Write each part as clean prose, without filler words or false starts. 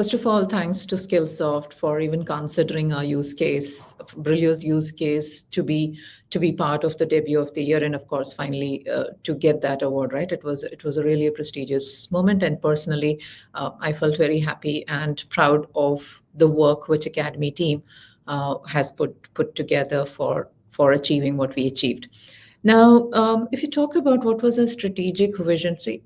first of all, thanks to Skillsoft for even considering our use case, Brillio's use case, to be part of the debut of the year, and of course, finally to get that award. Right, it was a really a prestigious moment, and personally, I felt very happy and proud of the work which Academy team has put together for achieving what we achieved. Now, if you talk about what was a strategic vision, see,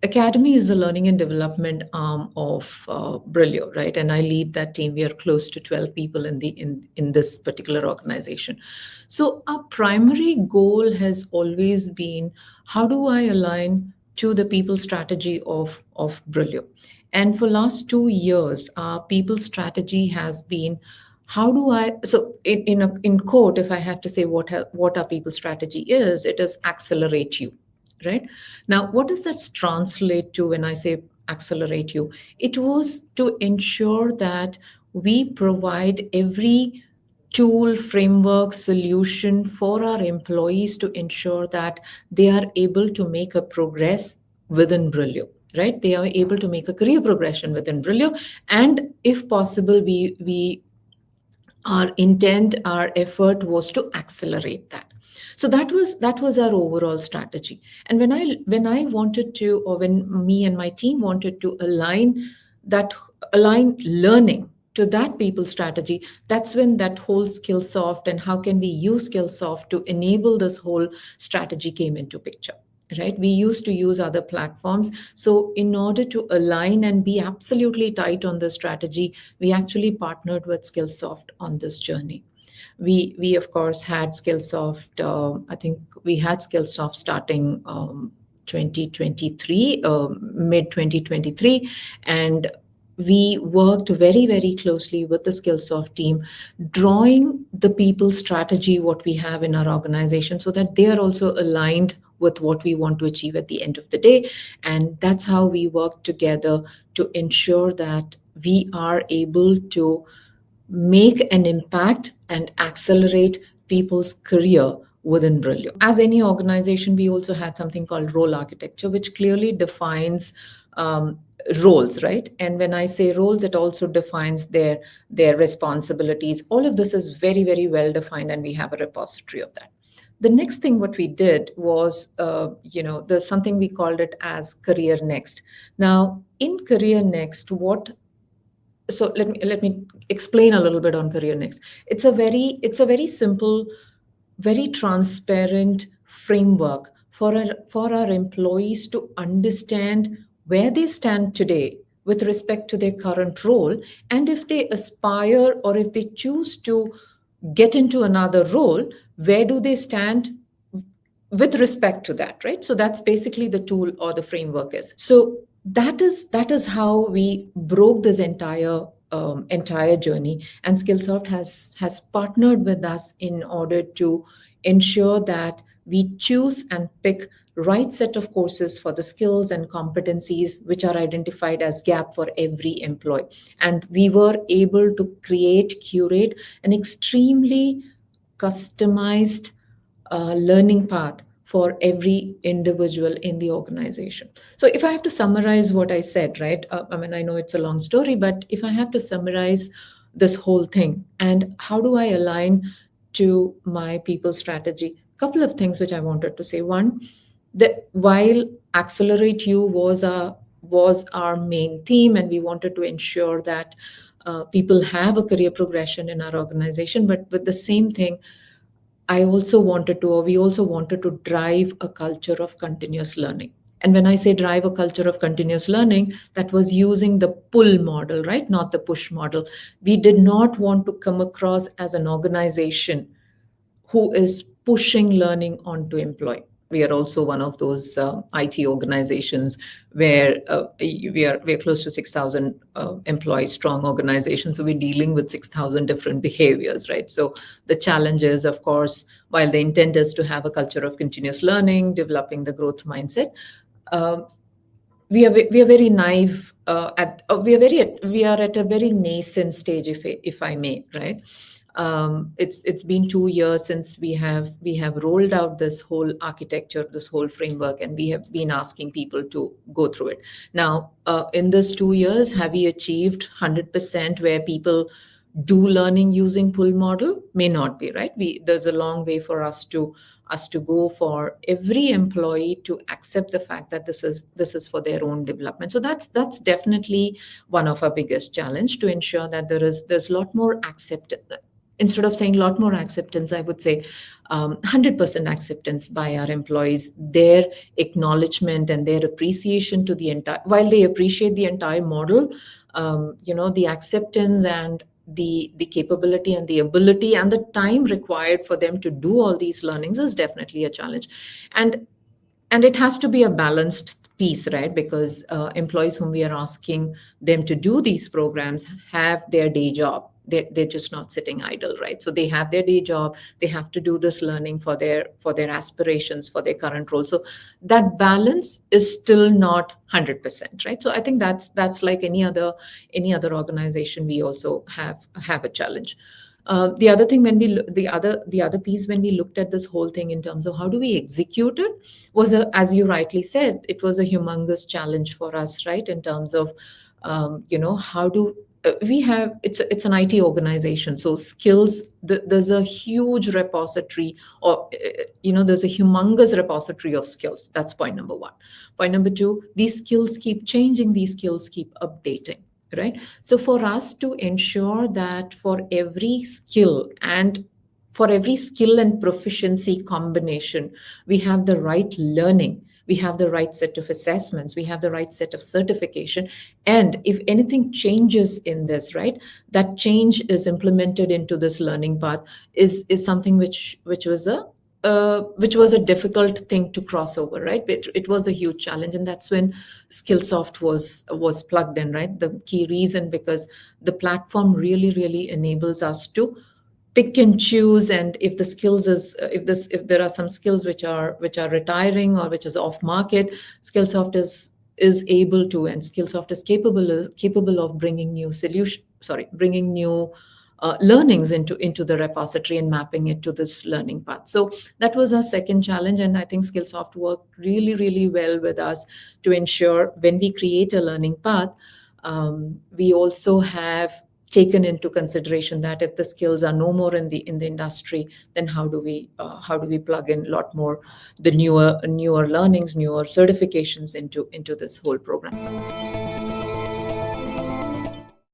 Academy is the learning and development arm of Brillio, right? And I lead that team. We are close to 12 people in this particular organization. So our primary goal has always been, how do I align to the people strategy of Brillio? And for last 2 years, our people strategy has been, how do I, so in quote, if I have to say what our people strategy is, it is accelerate you, right? Now, what does that translate to when I say accelerate you? It was to ensure that we provide every tool, framework, solution for our employees to ensure that they are able to make a progress within Brillio, right? They are able to make a career progression within Brillio. And if possible, we our intent, our effort was to accelerate that. So that was our overall strategy. And when I wanted to, or when me and my team wanted to align learning to that people strategy, that's when that whole Skillsoft and how can we use Skillsoft to enable this whole strategy came into picture. Right, we used to use other platforms. So in order to align and be absolutely tight on the strategy, we actually partnered with Skillsoft on this journey. We of course had Skillsoft. I think we had Skillsoft starting 2023, mid 2023, and we worked very, very closely with the Skillsoft team, drawing the people strategy, what we have in our organization, so that they are also aligned with what we want to achieve at the end of the day. And that's how we work together to ensure that we are able to make an impact and accelerate people's career within Brillio. As any organization, we also had something called role architecture, which clearly defines roles, right? And when I say roles, it also defines their responsibilities. All of this is very, very well defined, and we have a repository of that. The next thing what we did was, there's something we called it as Career Next. Now, in Career Next, so let me explain a little bit on Career Next. It's a very simple, very transparent framework for our employees to understand where they stand today with respect to their current role, and if they aspire or if they choose to get into another role, where do they stand with respect to that, right? So that's basically the tool or the framework is. So that is how we broke this entire journey, and Skillsoft has partnered with us in order to ensure that we choose and pick right set of courses for the skills and competencies which are identified as gap for every employee. And we were able to curate an extremely customized learning path for every individual in the organization. So if I have to summarize what I said, right? I know it's a long story, but if I have to summarize this whole thing and how do I align to my people strategy, a couple of things which I wanted to say. One, that while Accelerate You was our main theme, and we wanted to ensure that people have a career progression in our organization, but with the same thing, we also wanted to drive a culture of continuous learning. And when I say drive a culture of continuous learning, that was using the pull model, right? Not the push model. We did not want to come across as an organization who is pushing learning onto employee. We are also one of those IT organizations where we are close to 6,000 employee strong organizations. So we're dealing with 6,000 different behaviors, right? So the challenge is, of course, while the intent is to have a culture of continuous learning, developing the growth mindset, we are very naive. We are at a very nascent stage, if I may, right? It's been 2 years since we have rolled out this whole architecture, this whole framework, and we have been asking people to go through it. Now, in this 2 years, have we achieved 100% where people do learning using pull model? May not be, right? There's a long way for us to go for every employee to accept the fact that this is for their own development. So that's definitely one of our biggest challenge, to ensure that there's a lot more acceptance. Instead of saying a lot more acceptance, I would say 100% acceptance by our employees, their acknowledgement and their appreciation to the entire, while they appreciate the entire model, the acceptance and the capability and the ability and the time required for them to do all these learnings is definitely a challenge. And it has to be a balanced piece, right? Because employees whom we are asking them to do these programs have their day job. They're just not sitting idle, right? So they have their day job. They have to do this learning for their aspirations, for their current role. So that balance is still not 100%, right? So I think that's like any other organization. We also have a challenge. The other thing, the other piece, when we looked at this whole thing in terms of how do we execute it, as you rightly said, it was a humongous challenge for us, right? In terms of how do we have, it's an IT organization, so skills, there's a huge repository, or there's a humongous repository of skills. That's point number one. Point number two, these skills keep changing, these skills keep updating, right? So for us to ensure that for every skill and proficiency combination, we have the right learning, we have the right set of assessments, we have the right set of certification, and if anything changes in this, right, that change is implemented into this learning path, is something which was a difficult thing to cross over, right? It was a huge challenge, and that's when Skillsoft was plugged in, right? The key reason, because the platform really, really enables us to pick and choose, and if the skills is if there are some skills which are retiring or which is off market, Skillsoft is able to, and Skillsoft is capable of bringing new learnings into the repository and mapping it to this learning path. So that was our second challenge, and I think Skillsoft worked really, really well with us to ensure when we create a learning path, we also have taken into consideration that if the skills are no more in the industry, then how do we plug in a lot more the newer learnings, newer certifications into this whole program.